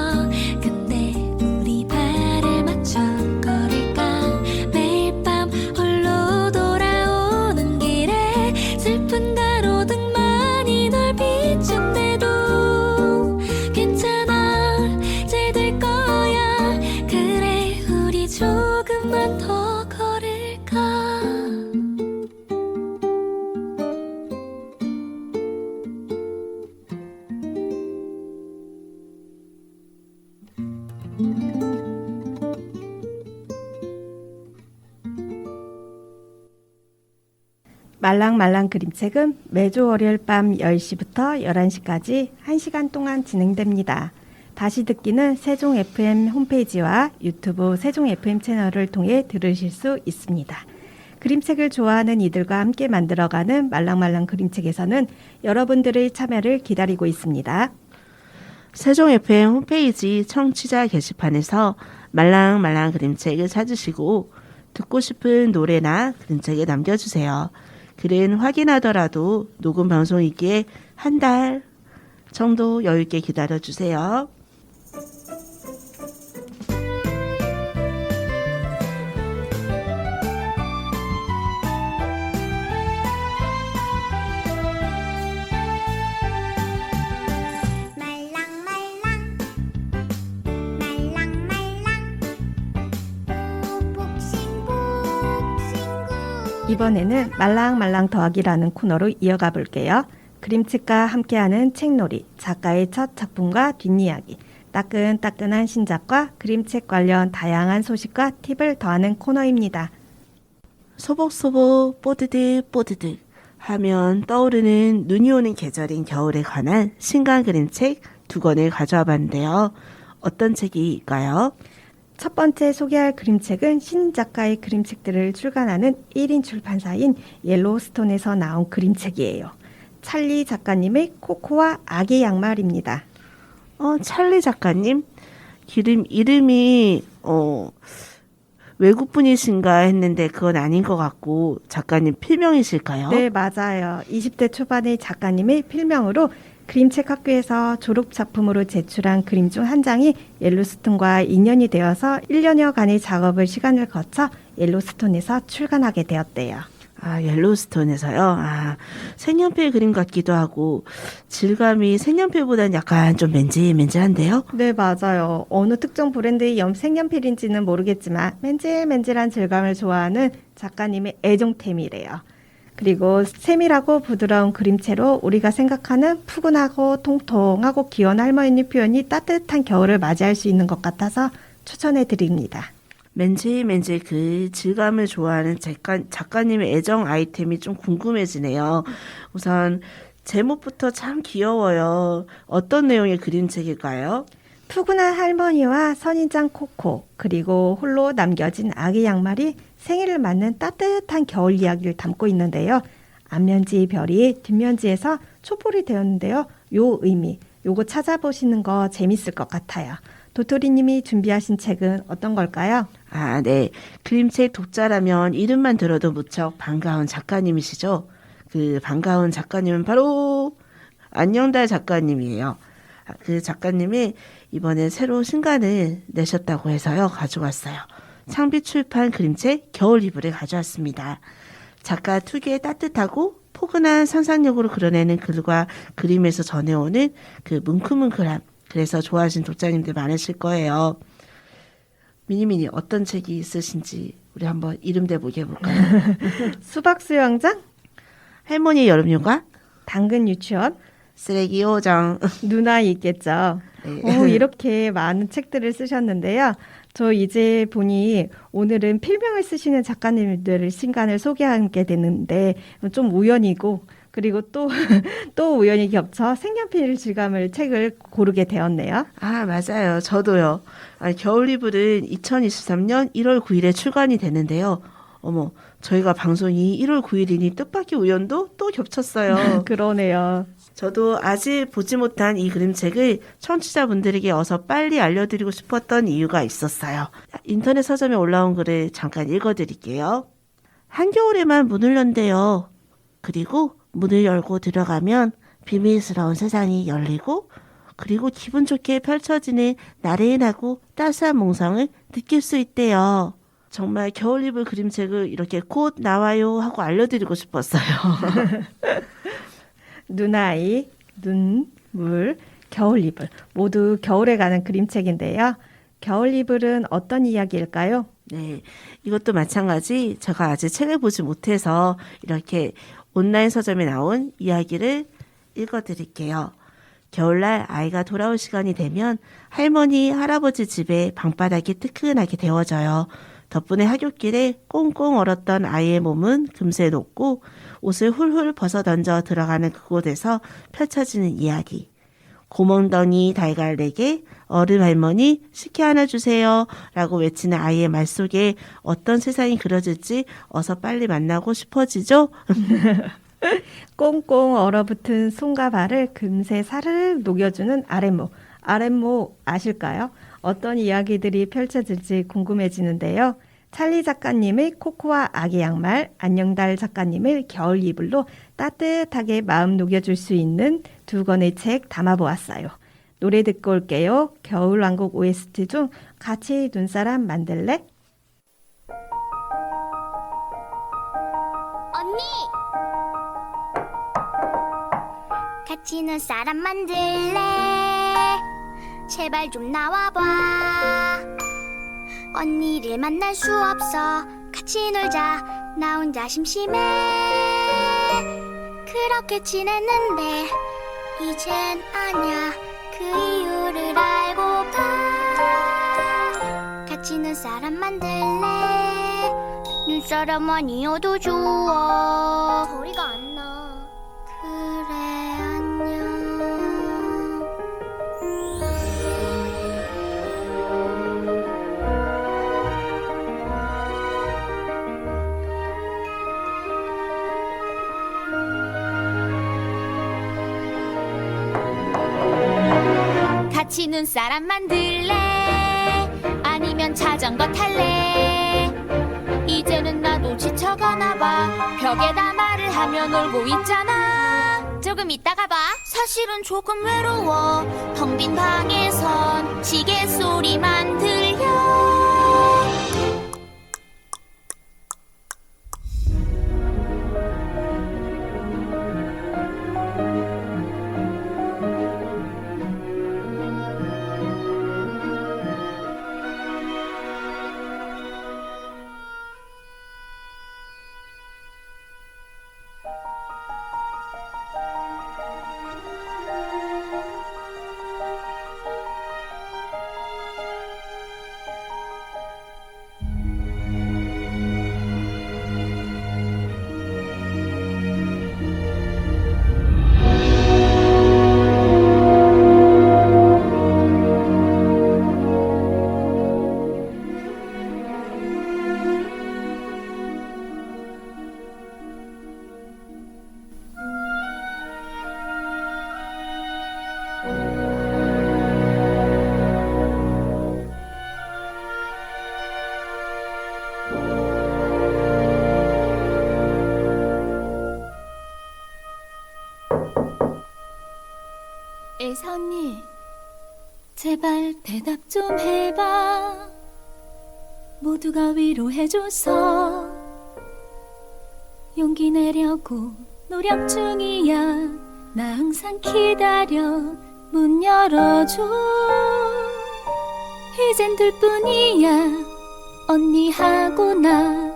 근데 우리 발을 맞춰 걸을까 매일 밤 홀로 돌아오는 길에 슬픈 가로등만이 널 비춘대도 괜찮아 잘 될 거야 그래 우리 조금만 더 걸을까 말랑말랑 그림책은 매주 월요일 밤 10시부터 11시까지 1시간 동안 진행됩니다. 다시 듣기는 세종 FM 홈페이지와 유튜브 세종 FM 채널을 통해 들으실 수 있습니다. 그림책을 좋아하는 이들과 함께 만들어가는 말랑말랑 그림책에서는 여러분들의 참여를 기다리고 있습니다. 세종 FM 홈페이지 청취자 게시판에서 말랑말랑 그림책을 찾으시고 듣고 싶은 노래나 그림책에 남겨주세요. 글은 확인하더라도 녹음 방송이기에 한 달 정도 여유있게 기다려주세요. 말랑말랑 말랑말랑 복싱복싱구 이번에는 말랑말랑 더하기라는 코너로 이어가 볼게요. 그림책과 함께하는 책놀이, 작가의 첫 작품과 뒷이야기, 따끈따끈한 신작과 그림책 관련 다양한 소식과 팁을 더하는 코너입니다. 소복소복 뽀드득 뽀드득 하면 떠오르는 눈이 오는 계절인 겨울에 관한 신간 그림책 2권을 가져와 봤는데요. 어떤 책일까요? 첫 번째 소개할 그림책은 신작가의 그림책들을 출간하는 1인 출판사인 옐로우스톤에서 나온 그림책이에요. 찰리 작가님의 코코와 아기 양말입니다. 찰리 작가님? 이름이 외국분이신가 했는데 그건 아닌 것 같고 작가님 필명이실까요? 네, 맞아요. 20대 초반의 작가님의 필명으로 그림책 학교에서 졸업작품으로 제출한 그림 중 한 장이 옐로스톤과 인연이 되어서 1년여간의 작업을 시간을 거쳐 옐로스톤에서 출간하게 되었대요. 옐로우스톤에서요? 색연필 그림 같기도 하고 질감이 색연필보다는 약간 좀 맨질맨질한데요? 네, 맞아요. 어느 특정 브랜드의 색연필인지는 모르겠지만 맨질맨질한 질감을 좋아하는 작가님의 애정템이래요. 그리고 세밀하고 부드러운 그림체로 우리가 생각하는 푸근하고 통통하고 귀여운 할머니 표현이 따뜻한 겨울을 맞이할 수 있는 것 같아서 추천해 드립니다. 맨질맨질 그 질감을 좋아하는 작가님의 애정 아이템이 좀 궁금해지네요. 우선 제목부터 참 귀여워요. 어떤 내용의 그림책일까요? 푸근한 할머니와 선인장 코코, 그리고 홀로 남겨진 아기 양말이 생일을 맞는 따뜻한 겨울 이야기를 담고 있는데요. 앞면지의 별이 뒷면지에서 촛불이 되었는데요. 요 의미, 요거 찾아보시는 거 재밌을 것 같아요. 도토리님이 준비하신 책은 어떤 걸까요? 네. 그림책 독자라면 이름만 들어도 무척 반가운 작가님이시죠? 그 반가운 작가님은 바로 안녕달 작가님이에요. 그 작가님이 이번에 새로 신간을 내셨다고 해서요. 가져왔어요. 창비출판 그림책 겨울 이불을 가져왔습니다. 작가 특유의 따뜻하고 포근한 상상력으로 그려내는 글과 그림에서 전해오는 그 뭉클뭉클함. 그래서 좋아하시는 독자님들 많으실 거예요. 미니미니 어떤 책이 있으신지 우리 한번 이름 대보기 해볼까요? 수박 수영장, 할머니 여름휴가, 당근 유치원, 쓰레기 요정. 누나 있겠죠. 네. 이렇게 많은 책들을 쓰셨는데요. 저 이제 보니 오늘은 필명을 쓰시는 작가님들의 신간을 소개하게 되는데 좀 우연이고 그리고 또 우연히 겹쳐 색연필 질감을 책을 고르게 되었네요. 맞아요. 저도요. 겨울 이불은 2023년 1월 9일에 출간이 되는데요. 어머, 저희가 방송이 1월 9일이니 뜻밖의 우연도 또 겹쳤어요. 그러네요. 저도 아직 보지 못한 이 그림책을 청취자분들에게 어서 빨리 알려드리고 싶었던 이유가 있었어요. 인터넷 서점에 올라온 글을 잠깐 읽어드릴게요. 한겨울에만 문을 연대요. 그리고 문을 열고 들어가면 비밀스러운 세상이 열리고 그리고 기분 좋게 펼쳐지는 나른하고 따스한 몽상을 느낄 수 있대요. 정말 겨울 이불 그림책을 이렇게 곧 나와요 하고 알려드리고 싶었어요. 눈아이, 눈, 물, 겨울 이불 모두 겨울에 가는 그림책인데요. 겨울 이불은 어떤 이야기일까요? 네, 이것도 마찬가지 제가 아직 책을 보지 못해서 이렇게 온라인 서점에 나온 이야기를 읽어드릴게요. 겨울날 아이가 돌아올 시간이 되면 할머니, 할아버지 집에 방바닥이 뜨끈하게 데워져요. 덕분에 하굣길에 꽁꽁 얼었던 아이의 몸은 금세 녹고 옷을 훌훌 벗어던져 들어가는 그곳에서 펼쳐지는 이야기. 고멍덩이 달걀4개, 어른 할머니 식혜 하나 주세요 라고 외치는 아이의 말 속에 어떤 세상이 그려질지 어서 빨리 만나고 싶어지죠? 꽁꽁 얼어붙은 손과 발을 금세 사르르 녹여주는 아랫목. 아랫목 아실까요? 어떤 이야기들이 펼쳐질지 궁금해지는데요. 찰리 작가님의 코코와 아기 양말, 안녕달 작가님의 겨울 이불로 따뜻하게 마음 녹여줄 수 있는 2권의 책 담아보았어요. 노래 듣고 올게요. 겨울왕국 OST 중 같이 눈사람 만들래? 언니! 같이 눈사람 만들래? 제발 좀 나와봐. 언니를 만날 수 없어. 같이 놀자. 나 혼자 심심해. 그렇게 지냈는데 이젠 아냐 그 이유를 알고봐. 같이 눈사람 만들래. 눈사람 아니어도 좋아. 소리가 안 나. 그래 안녕. 같이 눈사람 만들래. 아니면 자전거 탈래. 이제는 나도 지쳐가나봐. 벽에다 말을 하며 놀고 있잖아. 조금 있다가 봐. 사실은 조금 외로워. 텅 빈 방에선 시계 소리만 들려. 의사 언니, 제발 대답 좀 해봐. 모두가 위로해줘서 용기 내려고 노력 중이야. 나 항상 기다려. 문 열어줘. 이젠 둘뿐이야. 언니하고 나.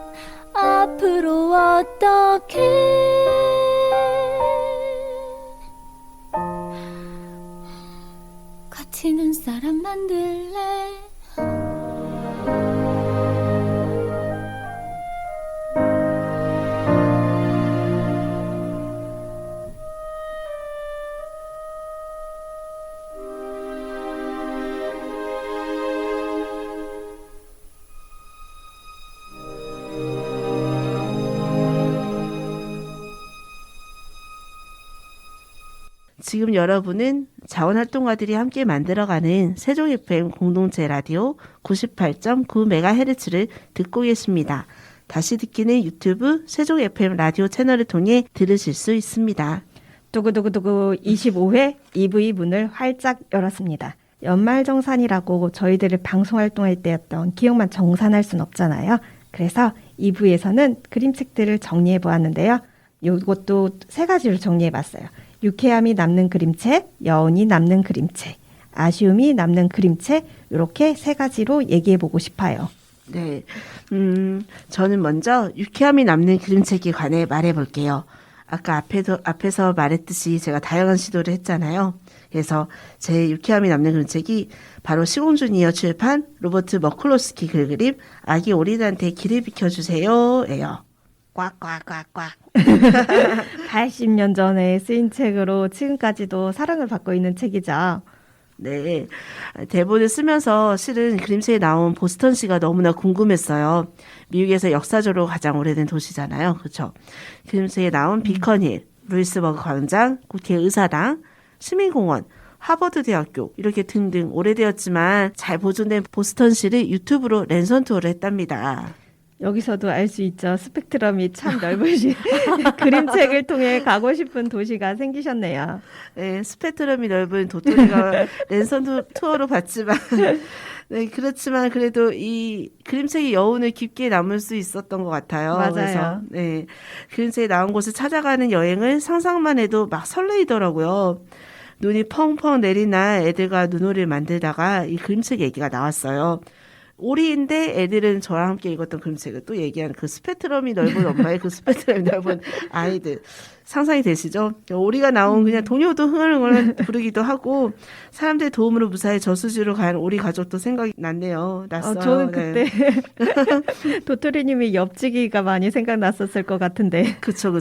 앞으로 어떡해. 같이 눈사람 만들래. 지금 여러분은 자원활동가들이 함께 만들어가는 세종 FM 공동체 라디오 98.9MHz를 듣고 계십니다. 다시 듣기는 유튜브 세종 FM 라디오 채널을 통해 들으실 수 있습니다. 두구두구두구 25회 2부의 문을 활짝 열었습니다. 연말정산이라고 저희들을 방송활동할 때였던 기억만 정산할 순 없잖아요. 그래서 2부에서는 그림책들을 정리해 보았는데요. 이것도 3가지로 정리해 봤어요. 유쾌함이 남는 그림책, 여운이 남는 그림책, 아쉬움이 남는 그림책, 이렇게 3가지로 얘기해 보고 싶어요. 네, 저는 먼저 유쾌함이 남는 그림책에 관해 말해 볼게요. 아까 앞에서 말했듯이 제가 다양한 시도를 했잖아요. 그래서 제 유쾌함이 남는 그림책이 바로 시공주니어 출판 로버트 머클로스키 글그림 아기 오리한테 길을 비켜주세요 예요. 꽉꽉꽉꽉. 80년 전에 쓰인 책으로 지금까지도 사랑을 받고 있는 책이죠. 네, 대본을 쓰면서 실은 그림체에 나온 보스턴시가 너무나 궁금했어요. 미국에서 역사적으로 가장 오래된 도시잖아요. 그렇죠? 그림체에 나온 비컨힐, 루이스버그 광장, 국회의사당, 시민공원, 하버드 대학교 이렇게 등등 오래되었지만 잘 보존된 보스턴시를 유튜브로 랜선 투어를 했답니다. 여기서도 알 수 있죠. 스펙트럼이 참 넓으신 그림책을 통해 가고 싶은 도시가 생기셨네요. 네, 스펙트럼이 넓은 도토리가 랜선 투어로 봤지만 네, 그렇지만 그래도 이 그림책의 여운을 깊게 남을 수 있었던 것 같아요. 맞아요. 그래서 네, 그림책이 나온 곳을 찾아가는 여행을 상상만 해도 막 설레이더라고요. 눈이 펑펑 내린 날 애들과 눈오리를 만들다가 이 그림책 얘기가 나왔어요. 오리인데 애들은 저랑 함께 읽었던 그림책을 또 얘기하는 그 스펙트럼이 넓은 엄마의 그 스펙트럼이 넓은 아이들. 상상이 되시죠? 오리가 나온 그냥 동요도 흥얼흥얼 부르기도 하고 사람들의 도움으로 무사히 저수지로 간 오리 가족도 생각이 났어요. 저는 네. 그때 도토리님이 옆지기가 많이 생각났었을 것 같은데. 그쵸.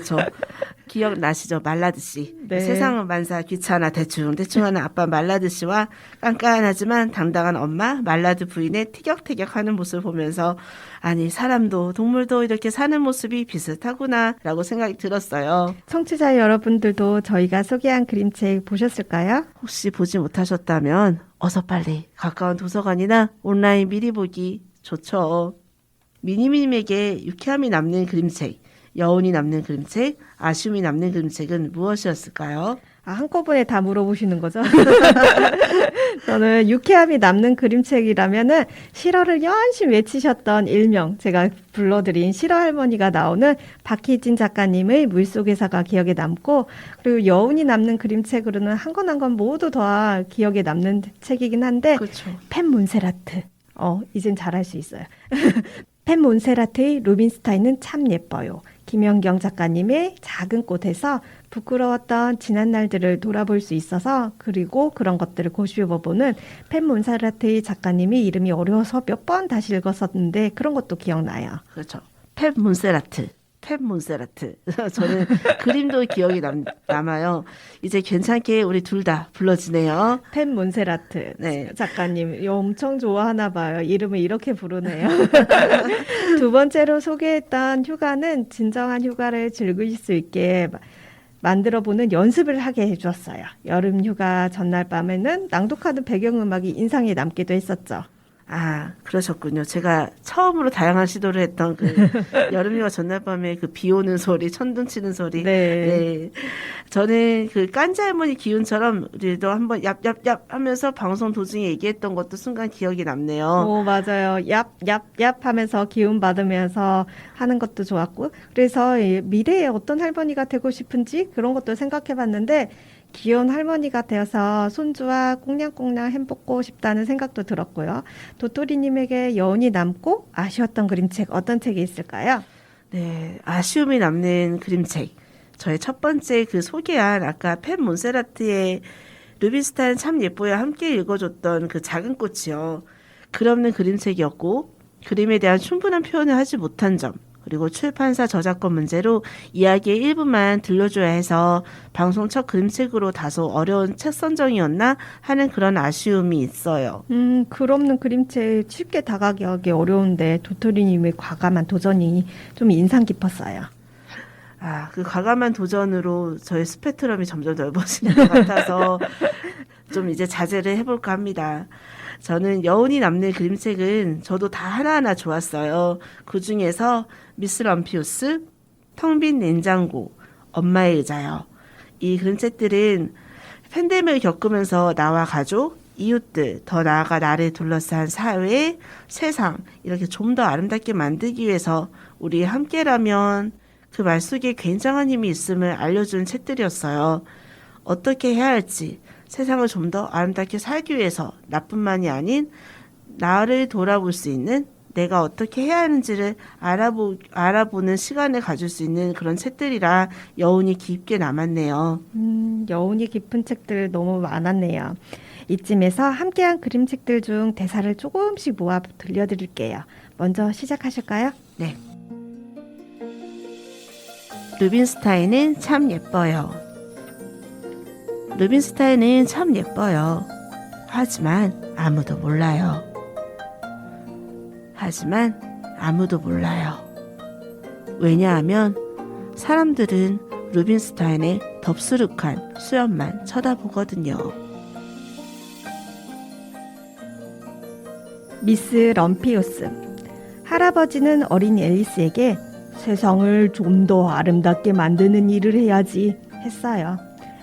기억나시죠? 말라드 씨. 네. 세상은 만사 귀찮아 대충 하는 아빠 말라드 씨와 깐깐하지만 당당한 엄마 말라드 부인의 티격태격하는 모습을 보면서 아니 사람도 동물도 이렇게 사는 모습이 비슷하구나 라고 생각이 들었어요. 청취자 여러분들도 저희가 소개한 그림책 보셨을까요? 혹시 보지 못하셨다면 어서 빨리 가까운 도서관이나 온라인 미리 보기 좋죠. 미니미님에게 유쾌함이 남는 그림책, 여운이 남는 그림책, 아쉬움이 남는 그림책은 무엇이었을까요? 한꺼번에 다 물어보시는 거죠? 저는 유쾌함이 남는 그림책이라면은 실화를 연신 외치셨던 일명 제가 불러드린 실화 할머니가 나오는 박희진 작가님의 물속에서가 기억에 남고, 그리고 여운이 남는 그림책으로는 한 권 한 권 모두 다 기억에 남는 책이긴 한데 그렇죠. 펜 몬세라트 이젠 잘할 수 있어요. 펜 몬세라트의 루빈스타인은 참 예뻐요. 김연경 작가님의 작은 꽃에서 부끄러웠던 지난 날들을 돌아볼 수 있어서, 그리고 그런 것들을 고집해보는 펜 몬세라트의 작가님이 이름이 어려워서 몇 번 다시 읽었었는데 그런 것도 기억나요. 그렇죠. 펩 몬세라트. 저는 그림도 기억이 남아요. 이제 괜찮게 우리 둘 다 불러지네요. 펜 몬세라트 네. 작가님 엄청 좋아하나 봐요. 이름을 이렇게 부르네요. 두 번째로 소개했던 휴가는 진정한 휴가를 즐길 수 있게 만들어보는 연습을 하게 해주었어요. 여름 휴가 전날 밤에는 낭독하는 배경음악이 인상에 남기도 했었죠. 아, 그러셨군요. 제가 처음으로 다양한 시도를 했던 그 여름휴가 전날 밤에 그 비 오는 소리, 천둥 치는 소리. 네. 저는 그 깐지 할머니 기운처럼 우리도 한번 얍얍얍 하면서 방송 도중에 얘기했던 것도 순간 기억이 남네요. 맞아요. 얍얍얍 하면서 기운 받으면서 하는 것도 좋았고, 그래서 미래에 어떤 할머니가 되고 싶은지 그런 것도 생각해 봤는데, 귀여운 할머니가 되어서 손주와 꽁냥꽁냥 해먹고 싶다는 생각도 들었고요. 도토리님에게 여운이 남고 아쉬웠던 그림책 어떤 책이 있을까요? 네, 아쉬움이 남는 그림책. 저의 첫 번째 그 소개한 아까 펜 몬세라트의 루빈스타인 참 예뻐요 함께 읽어줬던 그 작은 꽃이요. 글 없는 그림책이었고 그림에 대한 충분한 표현을 하지 못한 점, 그리고 출판사 저작권 문제로 이야기의 일부만 들려줘야 해서 방송 첫 그림책으로 다소 어려운 책 선정이었나 하는 그런 아쉬움이 있어요. 글 없는 그림책 쉽게 다가가기 어려운데 도토리님의 과감한 도전이 좀 인상 깊었어요. 아, 그 과감한 도전으로 저의 스펙트럼이 점점 넓어지는 것 같아서 좀 이제 자제를 해볼까 합니다. 저는 여운이 남는 그림책은 저도 다 하나하나 좋았어요. 그 중에서 미스 럼피우스, 텅 빈 냉장고, 엄마의 의자요. 이 그림책들은 팬데믹을 겪으면서 나와 가족, 이웃들, 더 나아가 나를 둘러싼 사회, 세상 이렇게 좀 더 아름답게 만들기 위해서 우리 함께라면 그 말 속에 굉장한 힘이 있음을 알려주는 책들이었어요. 어떻게 해야 할지, 세상을 좀 더 아름답게 살기 위해서 나뿐만이 아닌 나를 돌아볼 수 있는, 내가 어떻게 해야 하는지를 알아보는 시간을 가질 수 있는 그런 책들이라 여운이 깊게 남았네요. 여운이 깊은 책들 너무 많았네요. 이쯤에서 함께한 그림책들 중 대사를 조금씩 모아 들려드릴게요. 먼저 시작하실까요? 네. 루빈스타인은 참 예뻐요. 루빈스타인은 참 예뻐요. 하지만 아무도 몰라요. 왜냐하면 사람들은 루빈스타인의 덥수룩한 수염만 쳐다보거든요. 미스 럼피우스. 할아버지는 어린 앨리스에게 세상을 좀 더 아름답게 만드는 일을 해야지 했어요.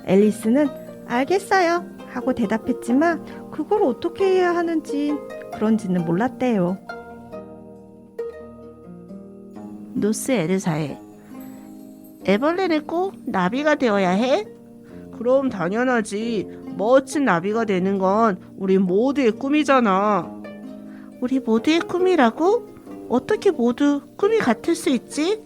앨리스는 알겠어요 하고 대답했지만 그걸 어떻게 해야 하는지 그런지는 몰랐대요. 노스 에르사에 애벌레는 꼭 나비가 되어야 해? 그럼 당연하지. 멋진 나비가 되는 건 우리 모두의 꿈이잖아. 우리 모두의 꿈이라고? 어떻게 모두 꿈이 같을 수 있지?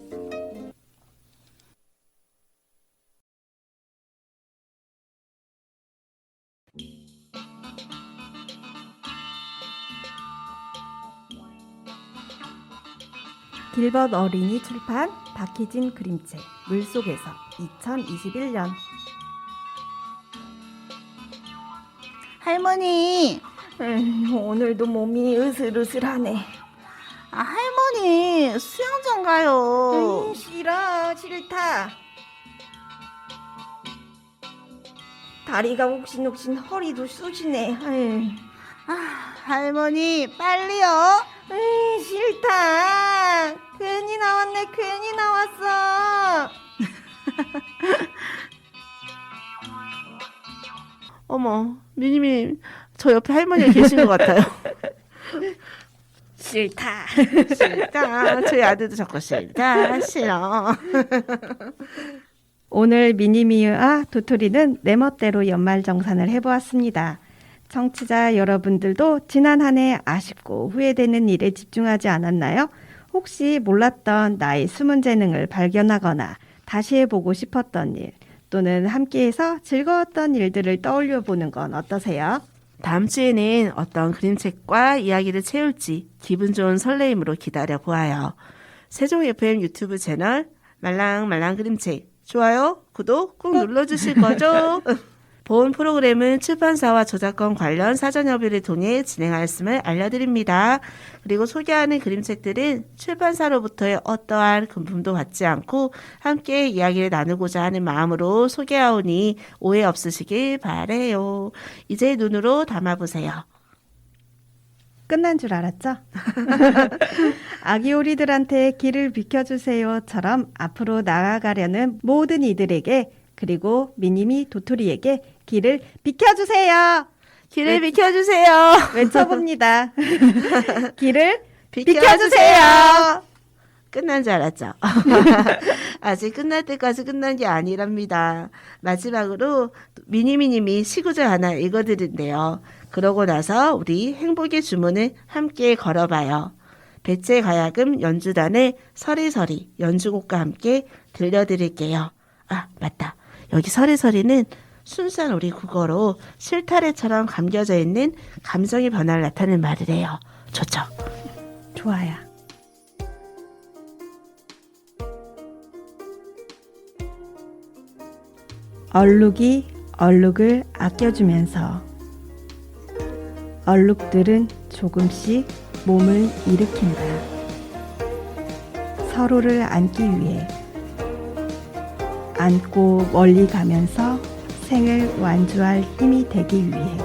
길벗 어린이 출판 박희진 그림책 물속에서 2021년. 할머니, 오늘도 몸이 으슬으슬하네. 할머니, 수영장 가요. 싫어, 싫다. 다리가 옥신옥신, 허리도 쑤시네. 할머니, 빨리요. 싫다. 괜히 나왔네, 괜히 나왔어. 어머, 미니님, 저 옆에 할머니가 계신 것 같아요. 싫다. 싫다. 저희 아들도 자꾸 싫다. 싫어. 오늘 미니미유와 도토리는 내 멋대로 연말정산을 해보았습니다. 청취자 여러분들도 지난 한 해 아쉽고 후회되는 일에 집중하지 않았나요? 혹시 몰랐던 나의 숨은 재능을 발견하거나 다시 해보고 싶었던 일, 또는 함께해서 즐거웠던 일들을 떠올려 보는 건 어떠세요? 다음 주에는 어떤 그림책과 이야기를 채울지 기분 좋은 설레임으로 기다려 보아요. 세종 FM 유튜브 채널 말랑말랑 그림책 좋아요, 구독 꾹 눌러주실 거죠? 본 프로그램은 출판사와 저작권 관련 사전 협의를 통해 진행하였음을 알려드립니다. 그리고 소개하는 그림책들은 출판사로부터의 어떠한 금품도 받지 않고 함께 이야기를 나누고자 하는 마음으로 소개하오니 오해 없으시길 바라요. 이제 눈으로 담아보세요. 끝난 줄 알았죠? 아기 오리들한테 길을 비켜주세요처럼 앞으로 나아가려는 모든 이들에게, 그리고 미니미 도토리에게 길을 비켜주세요. 길을 비켜주세요. 외쳐봅니다. 길을 비켜주세요. 끝난 줄 알았죠? 아직 끝날 때까지 끝난 게 아니랍니다. 마지막으로 미니미님이 시구절 하나 읽어드린대요. 그러고 나서 우리 행복의 주문을 함께 걸어봐요. 배째가야금 연주단의 서리서리 연주곡과 함께 들려드릴게요. 아, 맞다. 여기 서리서리는 순수한 우리 국어로 실타래처럼 감겨져 있는 감정의 변화를 나타내는 말을 해요. 좋죠? 좋아요. 얼룩이 얼룩을 아껴주면서 얼룩들은 조금씩 몸을 일으킨다. 서로를 안기 위해 안고 멀리 가면서 생을 완주할 힘이 되기 위해.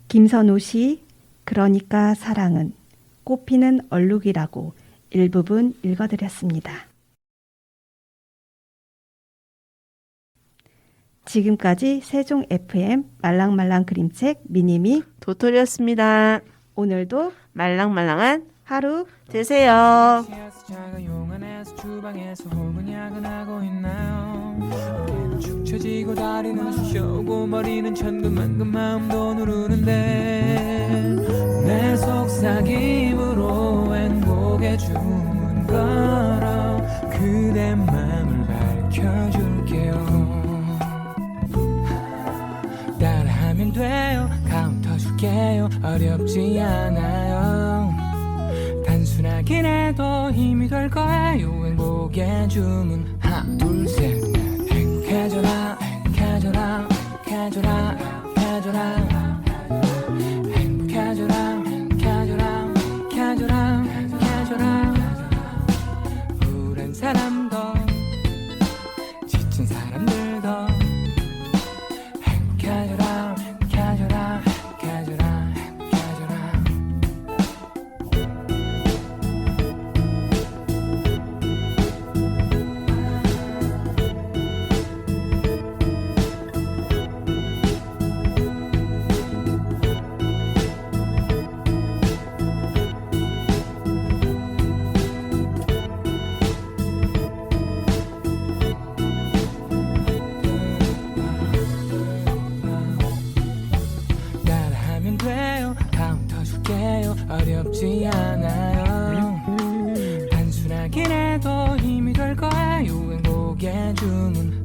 김선우 씨, 그러니까 사랑은 꽃피는 얼룩이라고 일부분 읽어드렸습니다. 지금까지 세종 FM 말랑말랑 그림책 미니미 도토리였습니다. 오늘도 말랑말랑한 하루 되세요. 작은 용안에서 주방에서 혹은 야근하고 있나요? 어깨는 축 처지고 다리는 쑤셔오고 머리는 천근만근 마음도 누르는데 내 속삭임으로 행복의 주문 걸어 그대 맘을 밝혀줄게요. 따라하면 돼요. 카운터 줄게요. 어렵지 않아요. 단순하긴 해도 힘이 될 거예요. 행복의 주문 하나 둘 셋 넷. 행복해져라 행복해져라 행복해져라 행복해져라 행복해져라 행복해져라 행복해져라 행복해져라 우울한 사람도 지친 사람들도 행복해져라 행복해져라 행복해져라 행복해져라 어렵지 않아요. 단순하긴 해도 힘이 될 거예요. 행복의 주문